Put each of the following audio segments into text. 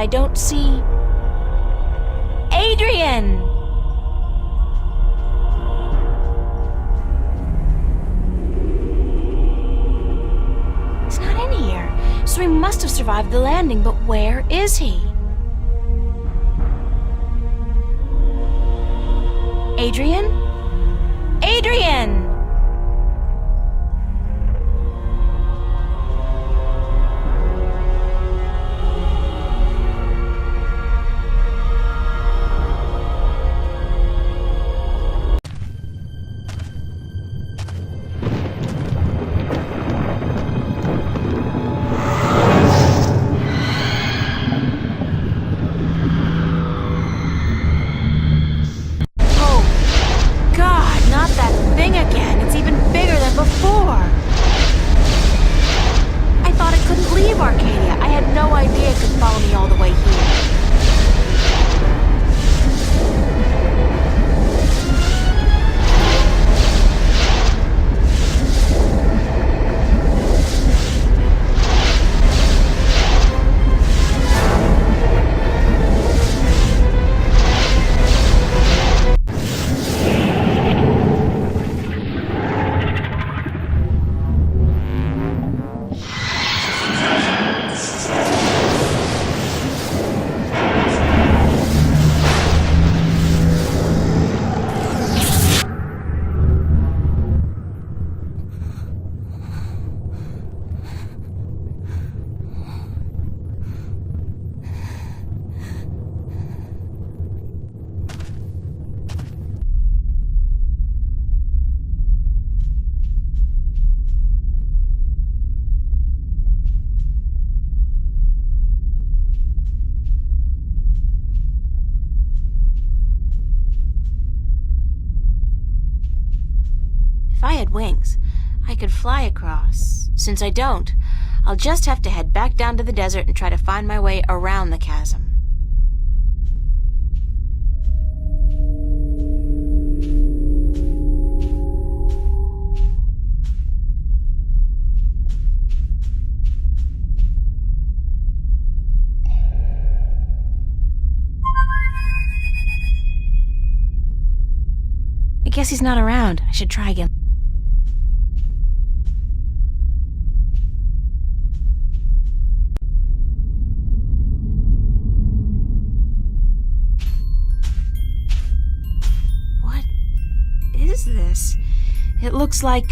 I don't see... Adrian! He's not in here, so he must have survived the landing, but where is he? Adrian? Adrian! If I had wings, I could fly across. Since I don't, I'll just have to head back down to the desert and try to find my way around the chasm. I guess he's not around. I should try again. This? It looks like...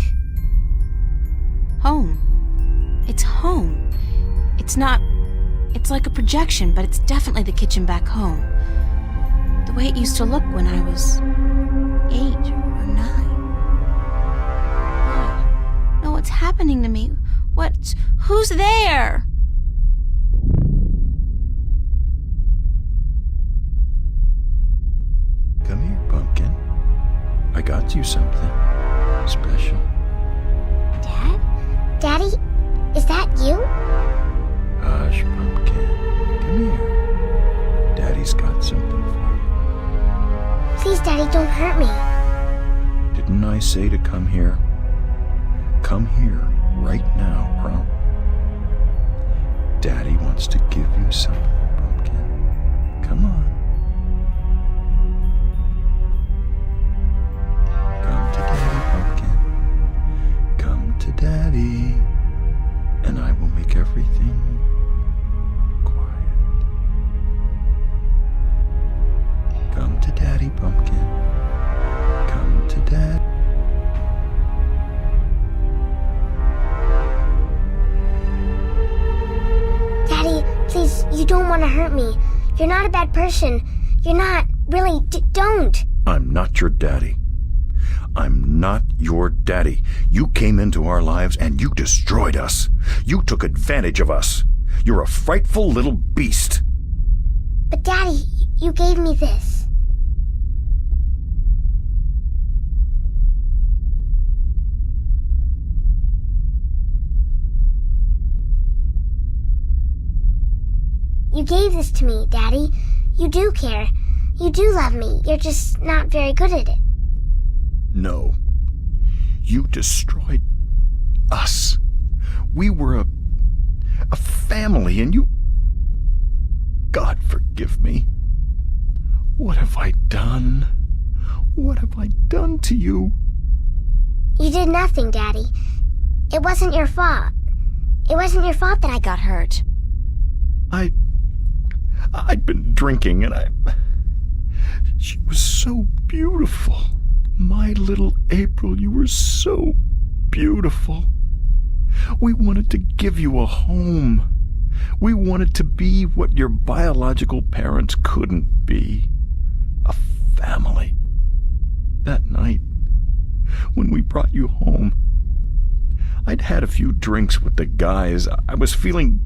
home. It's home. It's not... It's like a projection, but it's definitely the kitchen back home. The way it used to look when I was 8 or 9. Oh, no, what's happening to me? Who's there? Come here, pumpkin. I got you something special. Dad? Daddy? Is that you? Hush, pumpkin. Come here. Daddy's got something for you. Please, Daddy, don't hurt me. Didn't I say to come here? Come here right now, bro. Daddy wants to give you something, pumpkin. Come on. Daddy, and I will make everything quiet. Come to Daddy, pumpkin. Come to Dad. Daddy, please, you don't want to hurt me. You're not a bad person. You're not, really, don't. I'm not your daddy. I'm not your daddy. You came into our lives and you destroyed us. You took advantage of us. You're a frightful little beast. But Daddy, you gave me this. You gave this to me, Daddy. You do care. You do love me. You're just not very good at it. No. You destroyed us. We were a family, and you... God forgive me. What have I done? What have I done to you? You did nothing, Daddy. It wasn't your fault. It wasn't your fault that I got hurt. I'd been drinking and she was so beautiful. My little April, you were so beautiful. We wanted to give you a home. We wanted to be what your biological parents couldn't be. A family. That night, when we brought you home, I'd had a few drinks with the guys. I was feeling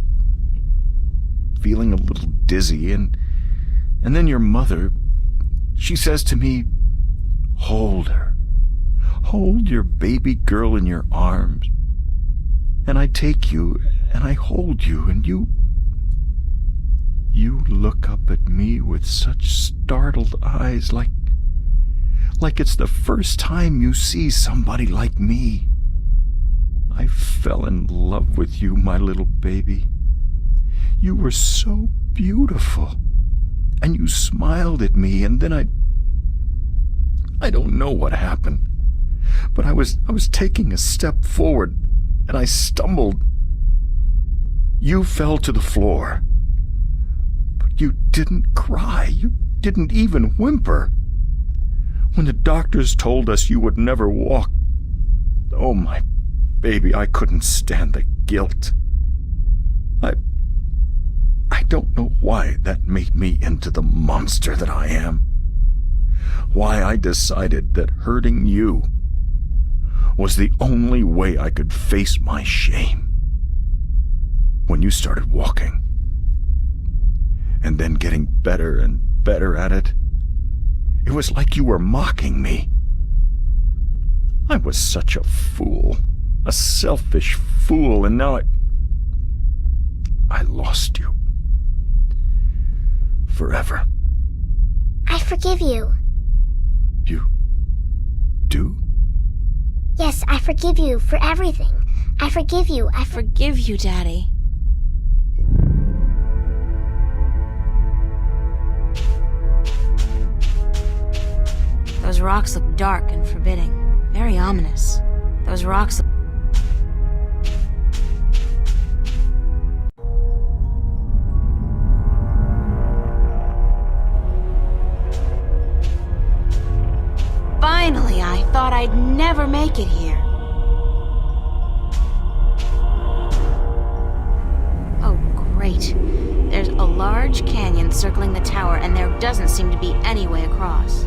a little dizzy, and then your mother, she says to me, "Hold her. Hold your baby girl in your arms." And I take you, and I hold you, and you look up at me with such startled eyes, like it's the first time you see somebody like me. I fell in love with you, my little baby. You were so beautiful, and you smiled at me, and then I don't know what happened, but I was taking a step forward, and I stumbled. You fell to the floor, but you didn't cry. You didn't even whimper. When the doctors told us you would never walk, oh, my baby, I couldn't stand the guilt. I don't know why that made me into the monster that I am. Why I decided that hurting you was the only way I could face my shame. When you started walking, and then getting better and better at it, it was like you were mocking me. I was such a fool, a selfish fool, and now I lost you. Forever. I forgive you. You do? Yes, I forgive you for everything. I forgive you. I forgive you, Daddy. Those rocks look dark and forbidding. Very ominous. Those rocks look... Finally, I thought I'd never make it here. Oh, great. There's a large canyon circling the tower, and there doesn't seem to be any way across.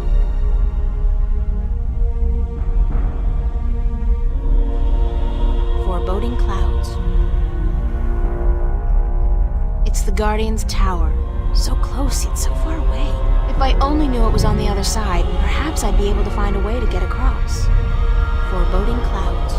Foreboding clouds. It's the Guardian's tower. So close, yet so far away. If I only knew it was on the other side, perhaps I'd be able to find a way to get across. Foreboding clouds.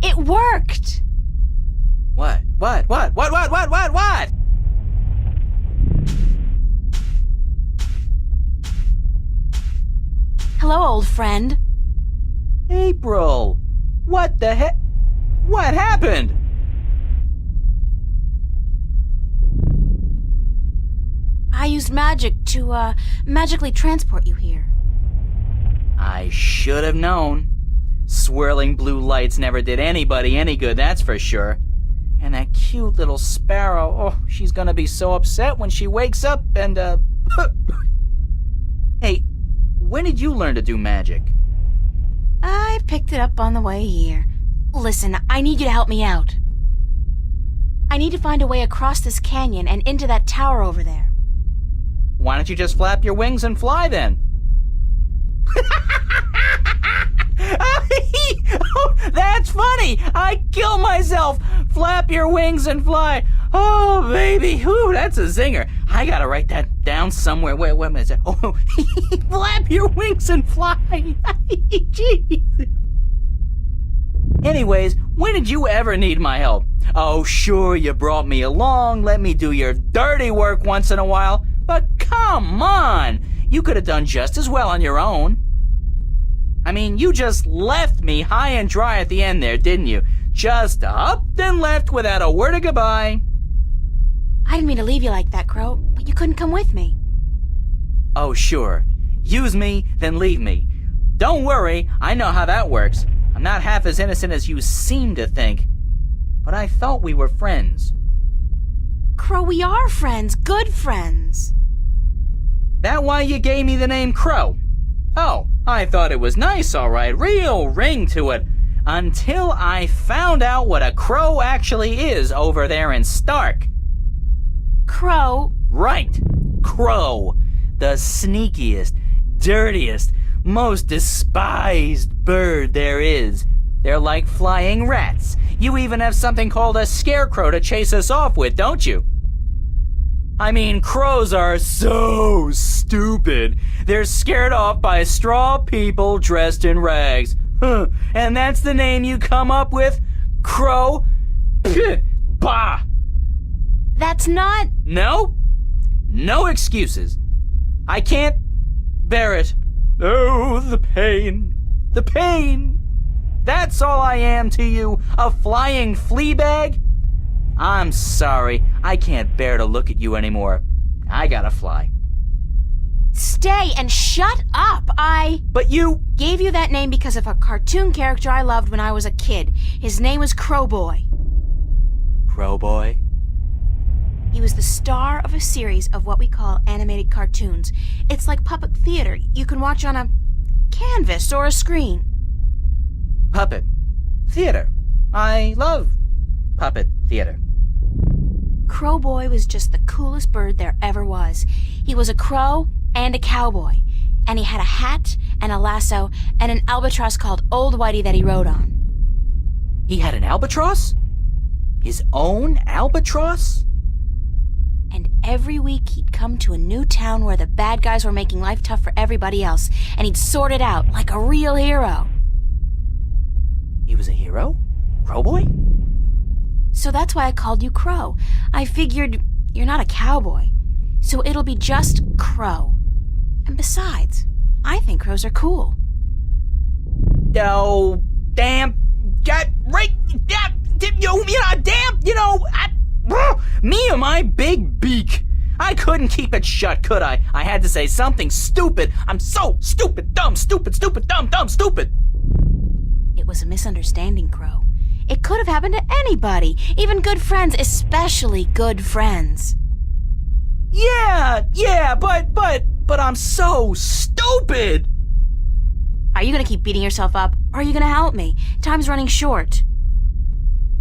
It worked! What? Hello, old friend. April! What the heck? What happened? I used magic to, magically transport you here. I should have known. Swirling blue lights never did anybody any good, that's for sure. And that cute little sparrow, oh, she's gonna be so upset when she wakes up and, Hey, when did you learn to do magic? I picked it up on the way here. Listen, I need you to help me out. I need to find a way across this canyon and into that tower over there. Why don't you just flap your wings and fly then? Oh, that's funny! I kill myself! Flap your wings and fly! Oh, baby! Whew, that's a zinger. I gotta write that down somewhere. Wait a minute. Oh, flap your wings and fly! Jeez. Anyways, when did you ever need my help? Oh, sure, you brought me along, let me do your dirty work once in a while, but come on! You could have done just as well on your own. I mean, you just left me high and dry at the end there, didn't you? Just up and left without a word of goodbye. I didn't mean to leave you like that, Crow, but you couldn't come with me. Oh, sure. Use me, then leave me. Don't worry, I know how that works. I'm not half as innocent as you seem to think. But I thought we were friends. Crow, we are friends, good friends. That why you gave me the name Crow? Oh, I thought it was nice, all right, real ring to it. Until I found out what a crow actually is over there in Stark. Crow? Right, crow. The sneakiest, dirtiest, most despised bird there is. They're like flying rats. You even have something called a scarecrow to chase us off with, don't you? I mean, crows are so stupid. They're scared off by straw people dressed in rags. Huh. And that's the name you come up with? Crow? Pfft, bah! That's not... No? No excuses. I can't bear it. Oh, the pain. The pain. That's all I am to you, a flying flea bag? I'm sorry, I can't bear to look at you anymore. I gotta fly. Stay and shut up. But you... Gave you that name because of a cartoon character I loved when I was a kid. His name was Crowboy. Crowboy? He was the star of a series of what we call animated cartoons. It's like puppet theater you can watch on a canvas or a screen. Puppet theater. I love puppet theater. Crowboy was just the coolest bird there ever was. He was a crow and a cowboy. And he had a hat and a lasso and an albatross called Old Whitey that he rode on. He had an albatross? His own albatross? And every week he'd come to a new town where the bad guys were making life tough for everybody else, and he'd sort it out like a real hero. He was a hero? Crowboy? So that's why I called you Crow. I figured you're not a cowboy, so it'll be just Crow. And besides, I think crows are cool. Oh, damn. Got right. Me and my big beak. I couldn't keep it shut, could I? I had to say something stupid. I'm so stupid, dumb, stupid, dumb, stupid. It was a misunderstanding, Crow. It could have happened to anybody, even good friends, especially good friends. Yeah, but I'm so stupid. Are you gonna keep beating yourself up, or are you gonna help me? Time's running short.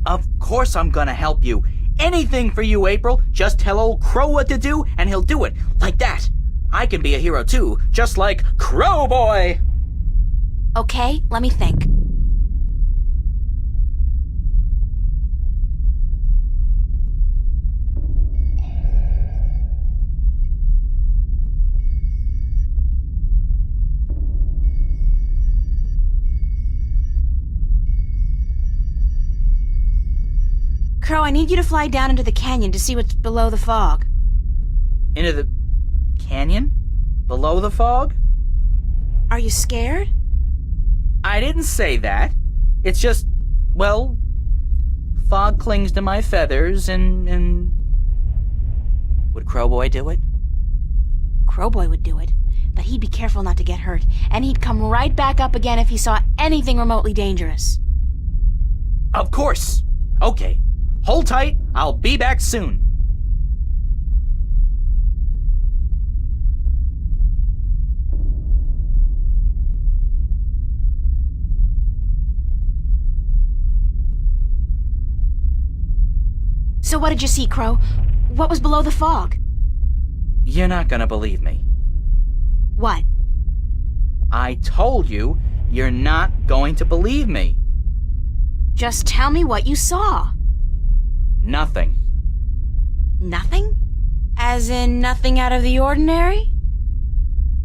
Of course I'm gonna help you. Anything for you, April. Just tell old Crow what to do, and he'll do it. Like that. I can be a hero too, just like Crowboy. Okay, let me think. Crow, I need you to fly down into the canyon to see what's below the fog. Into the canyon? Below the fog? Are you scared? I didn't say that. It's just, well, fog clings to my feathers and... Would Crowboy do it? Crowboy would do it, but he'd be careful not to get hurt, and he'd come right back up again if he saw anything remotely dangerous. Of course. Okay. Hold tight. I'll be back soon. So what did you see, Crow? What was below the fog? You're not gonna believe me. What? I told you, you're not going to believe me. Just tell me what you saw. Nothing. Nothing? As in nothing out of the ordinary?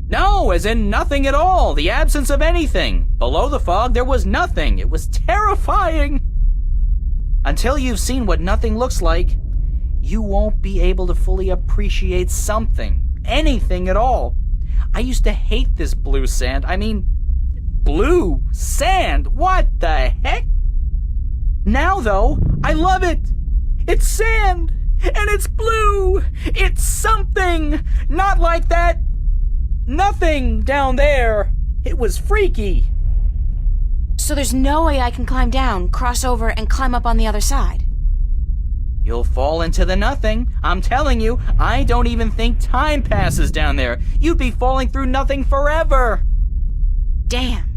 No, as in nothing at all. The absence of anything. Below the fog, there was nothing. It was terrifying. Until you've seen what nothing looks like, you won't be able to fully appreciate something. Anything at all. I used to hate this blue sand. I mean, blue sand. What the heck? Now, though, I love it. It's sand. And it's blue. It's something. Not like that nothing down there. It was freaky. So there's no way I can climb down, cross over, and climb up on the other side? You'll fall into the nothing. I'm telling you, I don't even think time passes down there. You'd be falling through nothing forever. Damn.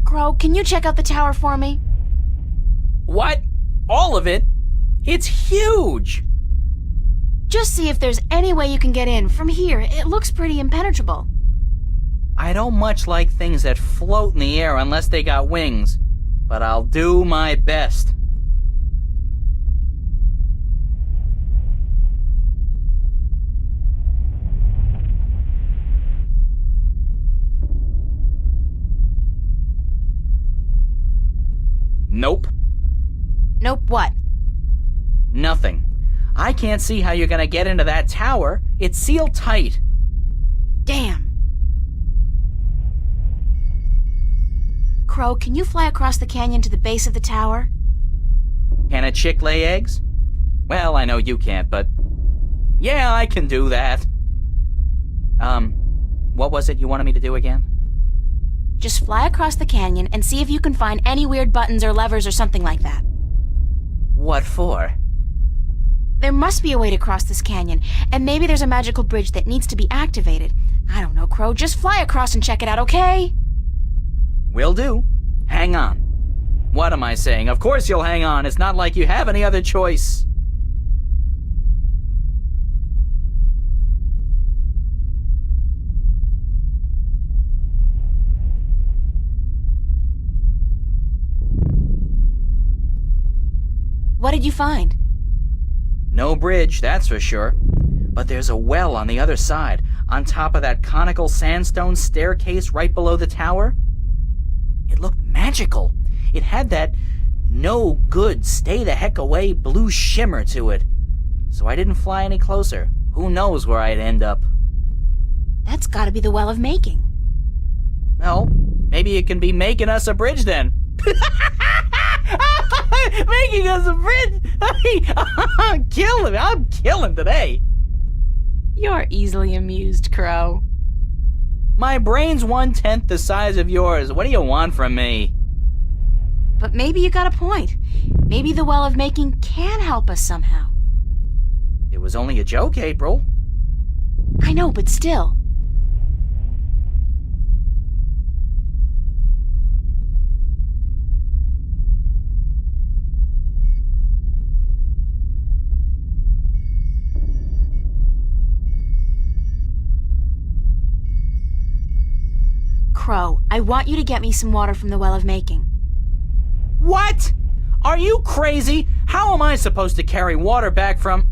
Crow, can you check out the tower for me? What? All of it? It's huge! Just see if there's any way you can get in. From here, it looks pretty impenetrable. I don't much like things that float in the air unless they got wings, but I'll do my best. Nope. Nope, what? Nothing. I can't see how you're gonna get into that tower. It's sealed tight. Damn. Crow, can you fly across the canyon to the base of the tower? Can a chick lay eggs? Well, I know you can't, but yeah, I can do that. What was it you wanted me to do again? Just fly across the canyon and see if you can find any weird buttons or levers or something like that. What for? There must be a way to cross this canyon, and maybe there's a magical bridge that needs to be activated. I don't know, Crow. Just fly across and check it out, okay? Will do. Hang on. What am I saying? Of course you'll hang on. It's not like you have any other choice. What did you find? No bridge, that's for sure. But there's a well on the other side, on top of that conical sandstone staircase right below the tower. It looked magical. It had that no good, stay the heck away blue shimmer to it. So I didn't fly any closer. Who knows where I'd end up? That's gotta be the Well of Making. Well, maybe it can be making us a bridge then. Making us a bridge! I'm killing today. You're easily amused, Crow. My brain's 1/10 the size of yours. What do you want from me? But maybe you got a point. Maybe the Well of Making can help us somehow. It was only a joke, April. I know, but still. Crow, I want you to get me some water from the Well of Making. What? Are you crazy? How am I supposed to carry water back from...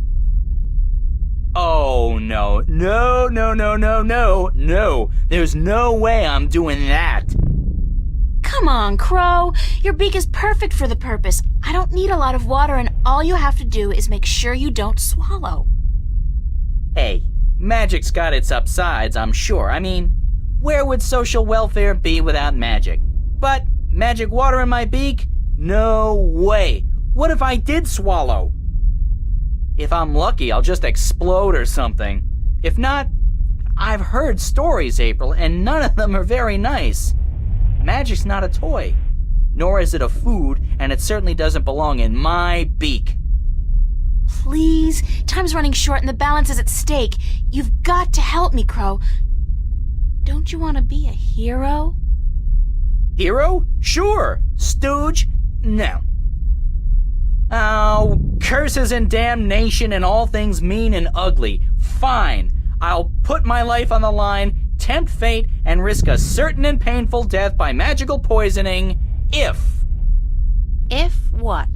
Oh, no. No. There's no way I'm doing that. Come on, Crow. Your beak is perfect for the purpose. I don't need a lot of water, and all you have to do is make sure you don't swallow. Hey, magic's got its upsides, I'm sure. I mean, where would social welfare be without magic? But magic water in my beak? No way. What if I did swallow? If I'm lucky, I'll just explode or something. If not, I've heard stories, April, and none of them are very nice. Magic's not a toy. nor is it a food, and it certainly doesn't belong in my beak. Please, time's running short and the balance is at stake. You've got to help me, Crow. Don't you want to be a hero? Hero? Sure. Stooge? No. Oh, curses and damnation and all things mean and ugly. Fine. I'll put my life on the line, tempt fate, and risk a certain and painful death by magical poisoning if... If what?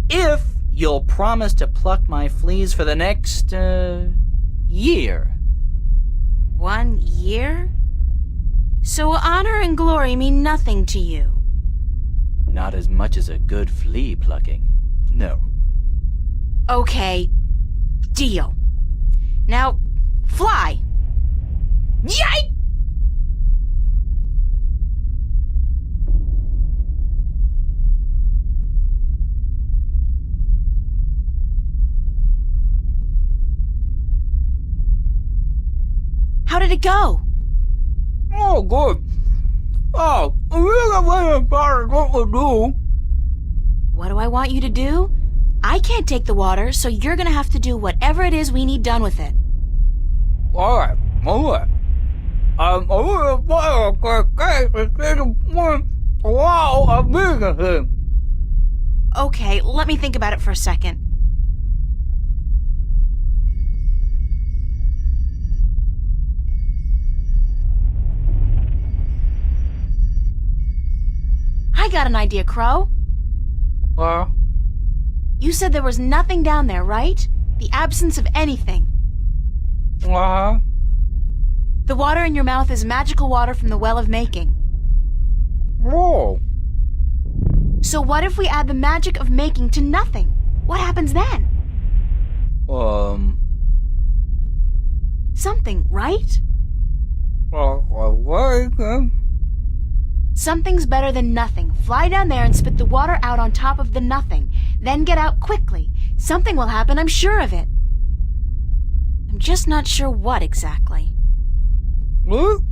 If you'll promise to pluck my fleas for the next, year. 1 year? So honor and glory mean nothing to you? Not as much as a good flea plucking. No. Okay, deal. Now, fly. Yike! How did it go? Oh, good. Oh, what we do. What do I want you to do? I can't take the water, so you're gonna have to do whatever it is we need done with it. All right. Okay, let me think about it for a second. I got an idea, Crow. You said there was nothing down there, right? The absence of anything. The water in your mouth is magical water from the Well of Making. Oh. So what if we add the magic of making to nothing? What happens then? Something, right? Something's better than nothing. Fly down there and spit the water out on top of the nothing. Then get out quickly. Something will happen, I'm sure of it. I'm just not sure what exactly. Okay.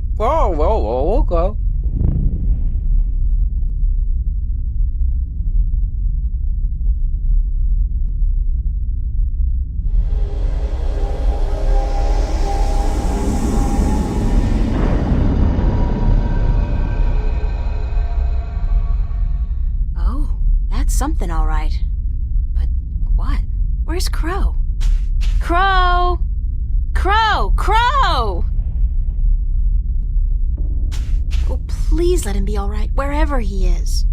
Oh, that's something all right. But what? Where's Crow? Crow! Crow! Crow! Oh, please let him be all right, wherever he is.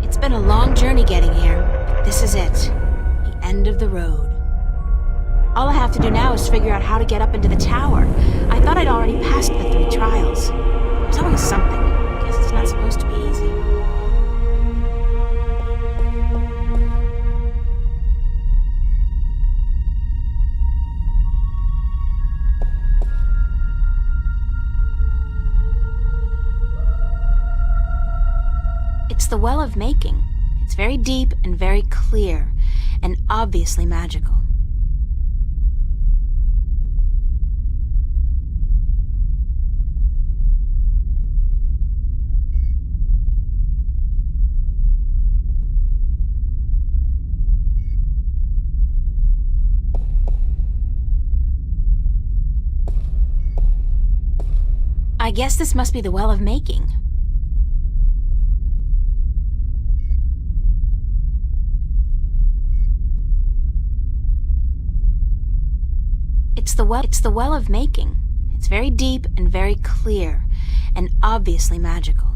It's been a long journey getting here, but this is it. The end of the road. All I have to do now is figure out how to get up into the tower. I thought I'd already passed the 3 trials. There's always something. I guess it's not supposed to be easy. It's the Well of Making. It's very deep and very clear, and obviously magical. I guess this must be the Well of Making. It's the Well of Making. It's very deep and very clear, and obviously magical.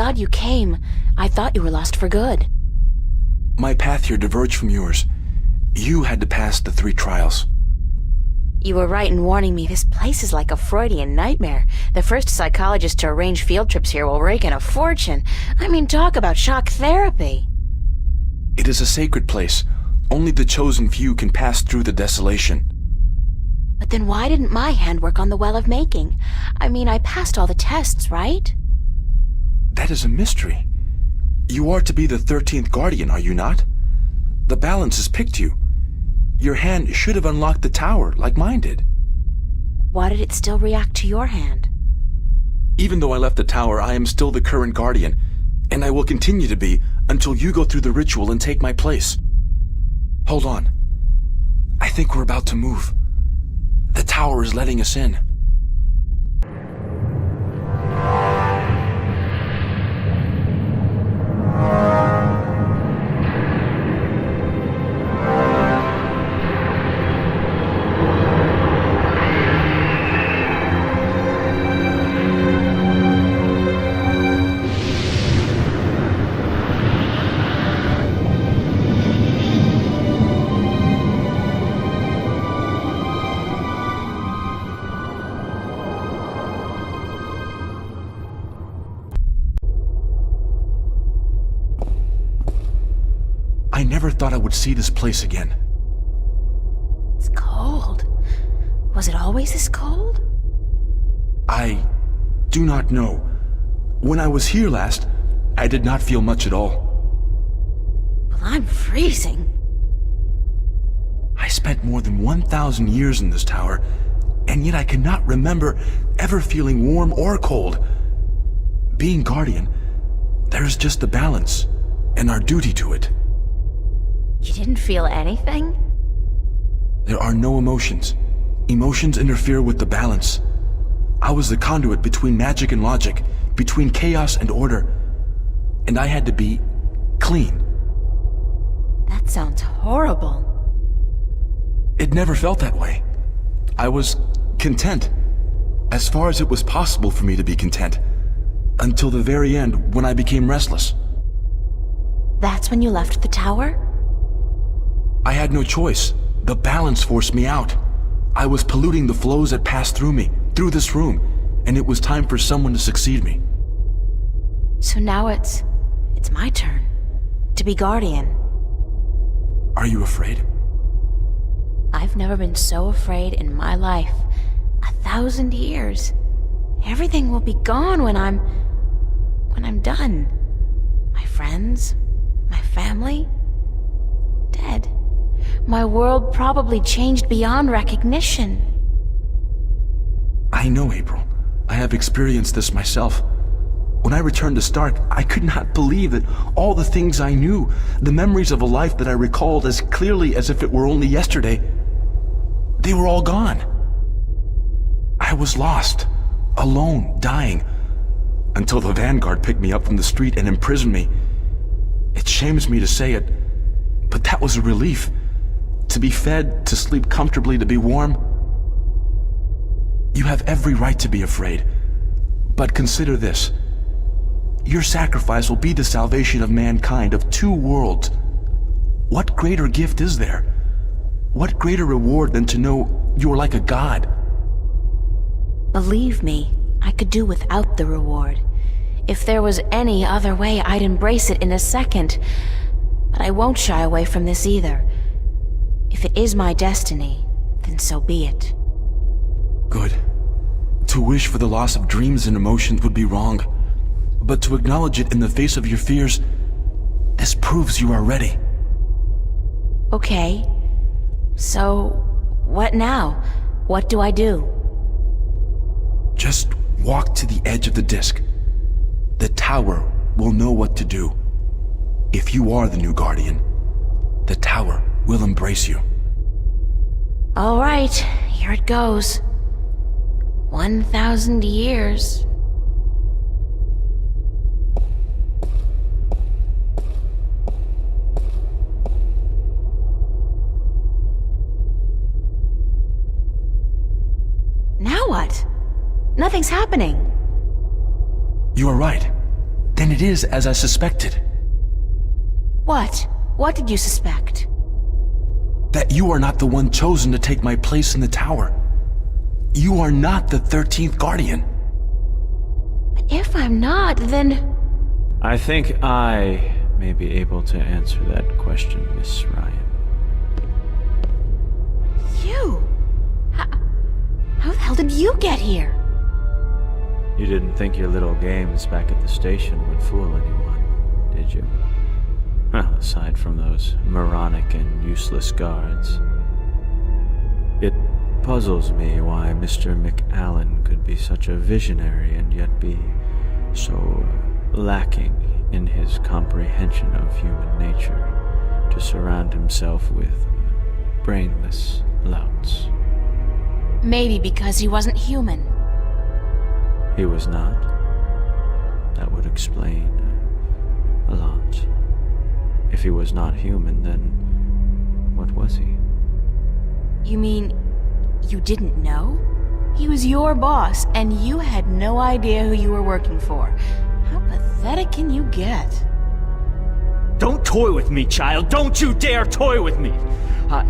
God you came. I thought you were lost for good. My path here diverged from yours. You had to pass the 3 trials. You were right in warning me. This place is like a Freudian nightmare. The first psychologist to arrange field trips here will rake in a fortune. I mean, talk about shock therapy. It is a sacred place. Only the chosen few can pass through the desolation. But then why didn't my hand work on the Well of Making? I mean, I passed all the tests, right? That is a mystery. You are to be the 13th Guardian, are you not? The balance has picked you. Your hand should have unlocked the tower, like mine did. Why did it still react to your hand? Even though I left the tower, I am still the current Guardian, and I will continue to be until you go through the ritual and take my place. Hold on. I think we're about to move. The tower is letting us in. I never thought I would see this place again. It's cold. Was it always this cold? I do not know. When I was here last, I did not feel much at all. Well, I'm freezing. I spent more than 1,000 years in this tower, and yet I cannot remember ever feeling warm or cold. Being Guardian, there is just the balance, and our duty to it. You didn't feel anything? There are no emotions. Emotions interfere with the balance. I was the conduit between magic and logic, between chaos and order, and I had to be clean. That sounds horrible. It never felt that way. I was content, as far as it was possible for me to be content, until the very end when I became restless. That's when you left the tower? I had no choice. The balance forced me out. I was polluting the flows that passed through me, through this room, and it was time for someone to succeed me. So now it's my turn to be Guardian. Are you afraid? I've never been so afraid in my life. 1,000 years. Everything will be gone when I'm done. My friends, my family, dead. My world probably changed beyond recognition. I know, April. I have experienced this myself. When I returned to Stark, I could not believe that all the things I knew, the memories of a life that I recalled as clearly as if it were only yesterday, they were all gone. I was lost, alone, dying, until the Vanguard picked me up from the street and imprisoned me. It shames me to say it, but that was a relief. To be fed, to sleep comfortably, to be warm. You have every right to be afraid, but consider this. Your sacrifice will be the salvation of mankind, of 2 worlds. What greater gift is there? What greater reward than to know you are like a god? Believe me, I could do without the reward. If there was any other way, I'd embrace it in a second. But I won't shy away from this either. If it is my destiny, then so be it. Good. To wish for the loss of dreams and emotions would be wrong. But to acknowledge it in the face of your fears, this proves you are ready. Okay. So, what now? What do I do? Just walk to the edge of the disc. The tower will know what to do. If you are the new Guardian, the tower will embrace you. All right, here it goes. 1,000 years. Now what? Nothing's happening. You are right. then it is as I suspected. What? What did you suspect? That you are not the one chosen to take my place in the tower. You are not the 13th Guardian. If I'm not, then... I think I may be able to answer that question, Miss Ryan. You? How the hell did you get here? You didn't think your little games back at the station would fool anyone, did you? Well, aside from those moronic and useless guards. It puzzles me why Mr. McAllen could be such a visionary and yet be so lacking in his comprehension of human nature to surround himself with brainless louts. Maybe because he wasn't human. He was not. That would explain a lot. If he was not human, then what was he? You mean you didn't know? He was your boss, and you had no idea who you were working for. How pathetic can you get? Don't toy with me, child! Don't you dare toy with me! I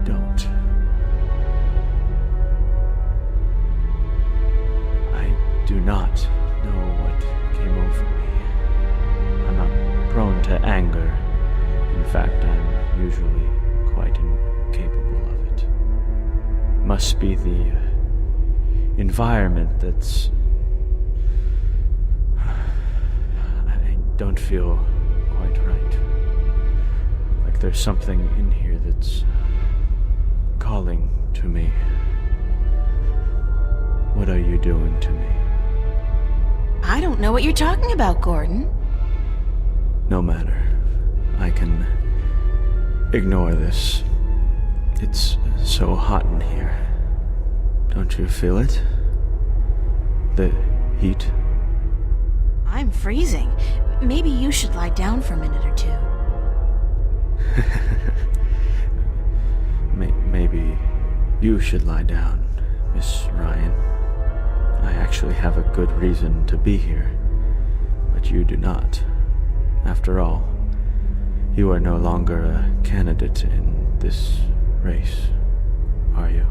don't. I do not know what came over me. I'm not prone to anger. In fact, I'm usually quite incapable of it. Must be the environment that's... I don't feel quite right. Like there's something in here that's calling to me. What are you doing to me? I don't know what you're talking about, Gordon. No matter. I can ignore this. It's so hot in here. Don't you feel it? The heat? I'm freezing. Maybe you should lie down for a minute or two. Maybe you should lie down, Miss Ryan. I actually have a good reason to be here, but you do not. After all, you are no longer a candidate in this race, are you?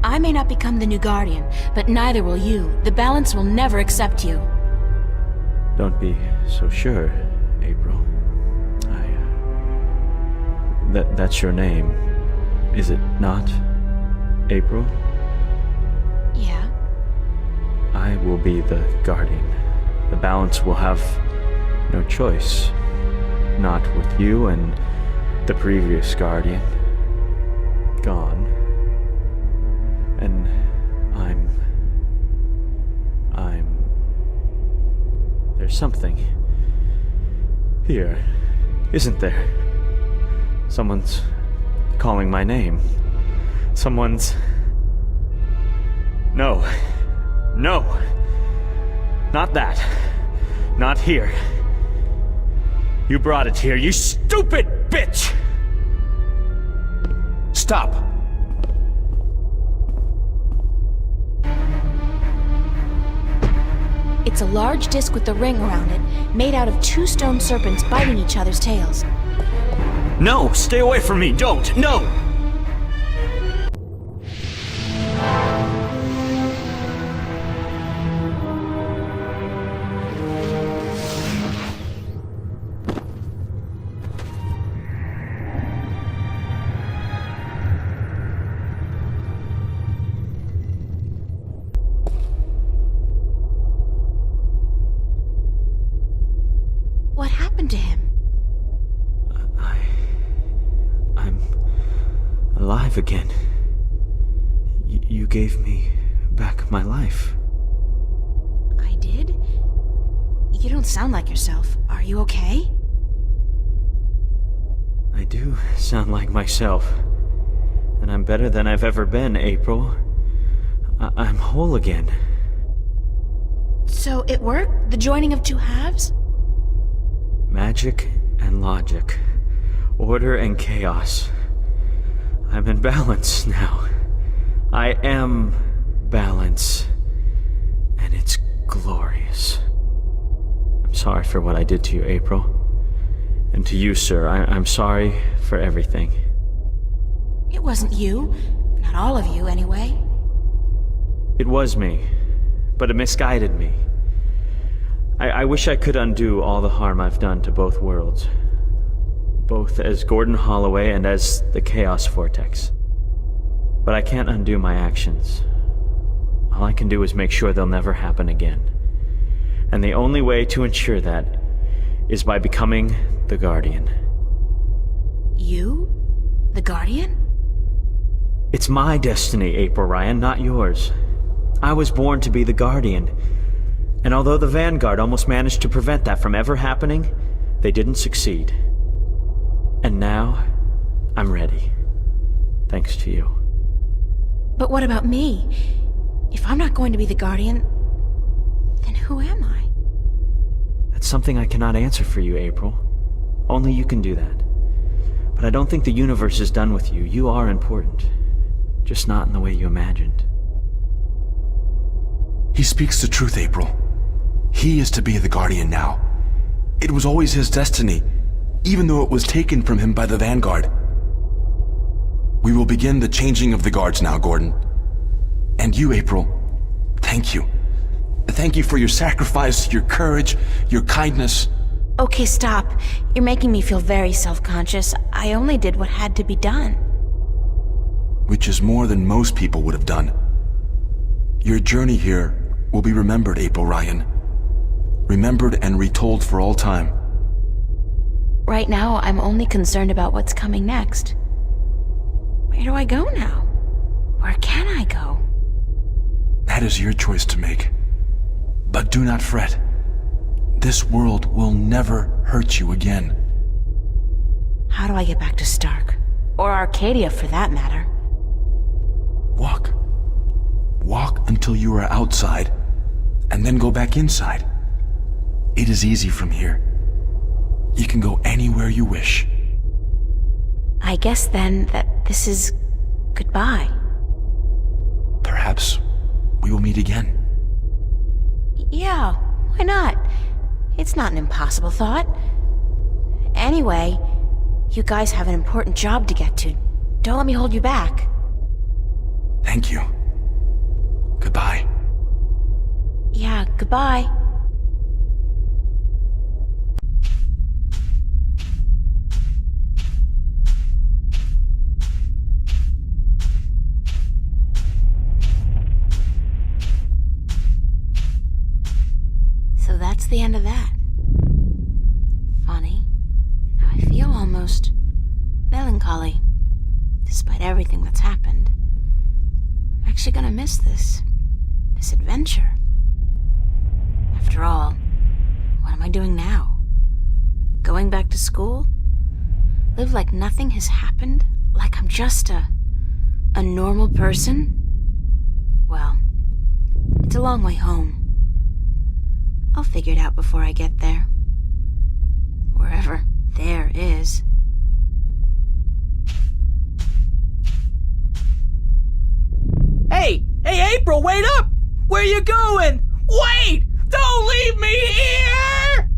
I may not become the new Guardian, but neither will you. The balance will never accept you. Don't be so sure, April. That's your name, is it not? April? Yeah? I will be the Guardian. The balance will have no choice. Not with you and the previous Guardian gone. And there's something here, isn't there? Someone's calling my name. Someone's... No. Not that. Not here. You brought it here, you stupid bitch! Stop! It's a large disc with a ring around it, made out of two stone serpents biting each other's tails. No! Stay away from me! Don't! No! What happened to him? I'm alive again. You gave me back my life. I did? You don't sound like yourself. Are you okay? I do sound like myself. And I'm better than I've ever been, April. I'm whole again. So it worked? The joining of two halves? Magic and logic. Order and chaos. I'm in balance now. I am balance. glorious. I'm sorry for what I did to you, April. And to you, sir, I'm sorry for everything. It wasn't you. Not all of you, anyway. It was me, but it misguided me. I wish I could undo all the harm I've done to both worlds. Both as Gordon Halloway and as the Chaos Vortex. But I can't undo my actions. All I can do is make sure they'll never happen again. And the only way to ensure that is by becoming the Guardian. You? The Guardian? It's my destiny, April Ryan, not yours. I was born to be the Guardian. And although the Vanguard almost managed to prevent that from ever happening, they didn't succeed. And now, I'm ready. Thanks to you. But what about me? If I'm not going to be the Guardian, then who am I? That's something I cannot answer for you, April. Only you can do that. But I don't think the universe is done with you. You are important. Just not in the way you imagined. He speaks the truth, April. He is to be the Guardian now. It was always his destiny, even though it was taken from him by the Vanguard. We will begin the changing of the guards now, Gordon. And you, April, thank you. Thank you for your sacrifice, your courage, your kindness. Okay, stop. You're making me feel very self-conscious. I only did what had to be done. Which is more than most people would have done. Your journey here will be remembered, April Ryan. Remembered and retold for all time. Right now, I'm only concerned about what's coming next. Where do I go now? Where can I go? That is your choice to make. But do not fret. This world will never hurt you again. How do I get back to Stark? Or Arcadia, for that matter? Walk. Walk until you are outside, and then go back inside. It is easy from here. You can go anywhere you wish. I guess then that this is goodbye. Perhaps we will meet again. Yeah, why not? It's not an impossible thought. Anyway, you guys have an important job to get to. Don't let me hold you back. Thank you. Goodbye. Yeah, goodbye. So that's the end of that. Funny. I feel almost melancholy, despite everything that's happened. I'm actually gonna miss this adventure. After all, what am I doing now? Going back to school? Live like nothing has happened? Like I'm just a normal person? Well, it's a long way home. I'll figure it out before I get there. Wherever there is. Hey, April, wait up! Where you going? Wait! Don't leave me here!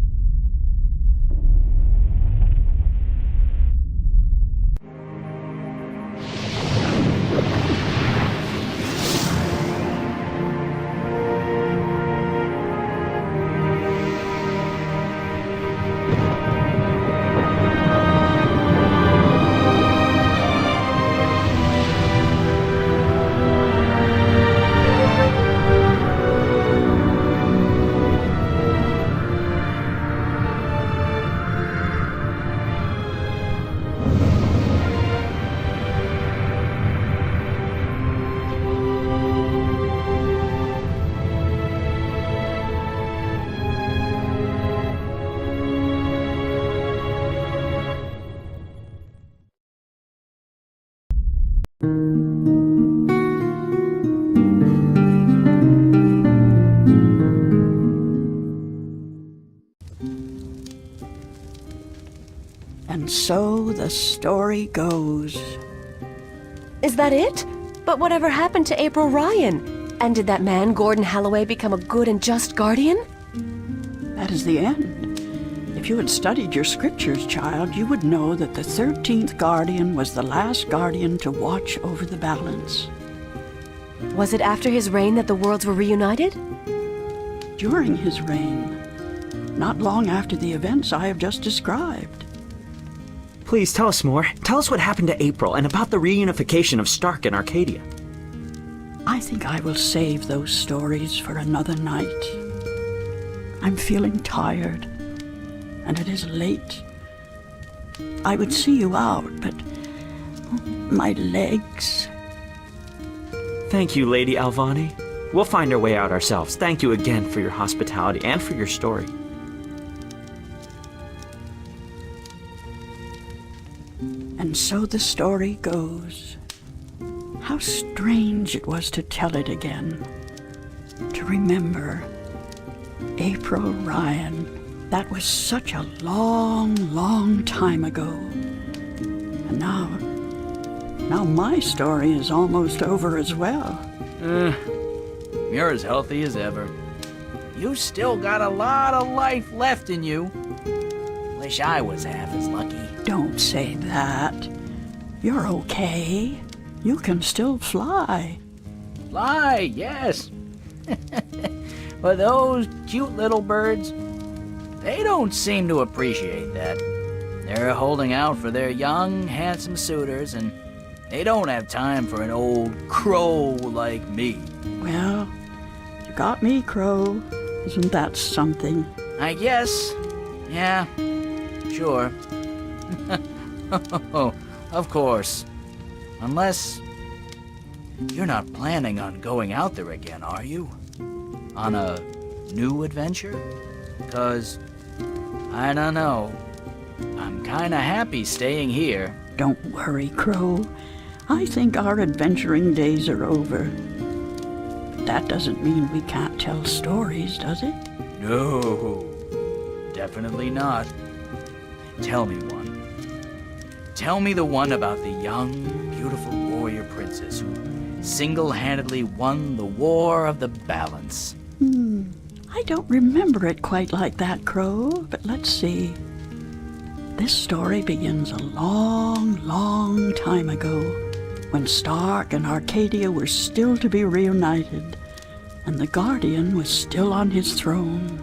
And so the story goes. Is that it? But whatever happened to April Ryan? And did that man, Gordon Halloway, become a good and just guardian? That is the end. If you had studied your scriptures, child, you would know that the 13th guardian was the last guardian to watch over the balance. Was it after his reign that the worlds were reunited? During his reign, not long after the events I have just described. Please tell us more. Tell us what happened to April and about the reunification of Stark and Arcadia. I think I will save those stories for another night. I'm feeling tired, and it is late. I would see you out, but my legs... Thank you, Lady Alvani. We'll find our way out ourselves. Thank you again for your hospitality and for your story. And so the story goes. How strange it was to tell it again. To remember April Ryan. That was such a long, long time ago. And now my story is almost over as well. You're as healthy as ever. You still got a lot of life left in you. Wish I was half as lucky. Don't say that. You're okay. You can still fly. Fly, yes. But those cute little birds, they don't seem to appreciate that. They're holding out for their young, handsome suitors, and they don't have time for an old crow like me. Well, you got me, Crow. Isn't that something? I guess. Yeah, sure. Oh, of course. Unless you're not planning on going out there again, are you? On a new adventure? 'Cause, I don't know. I'm kinda happy staying here. Don't worry, Crow. I think our adventuring days are over. But that doesn't mean we can't tell stories, does it? No, definitely not. Tell me one. Tell me the one about the young, beautiful warrior princess who single-handedly won the War of the Balance. I don't remember it quite like that, Crow, but let's see. This story begins a long, long time ago, when Stark and Arcadia were still to be reunited, and the Guardian was still on his throne.